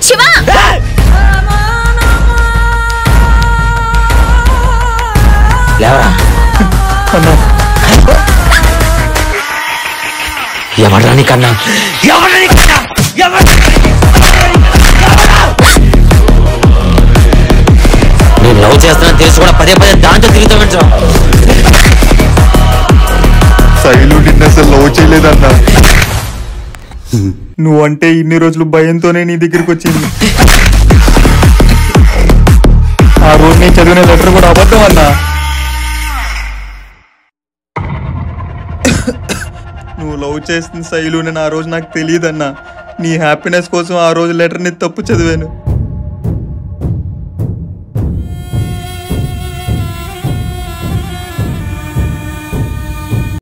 శివా ఎవరాని కన్నా నేను లవ్ చేస్తున్నా తెలిసి కూడా పదే పదే దాంతో తిరుగుతామంటా. శైలు నిన్న అసలు లవ్ చేయలేదన్నా. నువ్వంటే ఇన్ని రోజులు భయంతోనే నీ దగ్గరికి వచ్చింది. ఆ రోజు నేను చదివిన లెటర్ కూడా అబద్ధం అన్నా. నువ్వు లవ్ చేసిన శైలు నేను ఆ రోజు నాకు తెలియదన్నా. నీ హ్యాపీనెస్ కోసం ఆ రోజు లెటర్ని తప్పు చదివాను.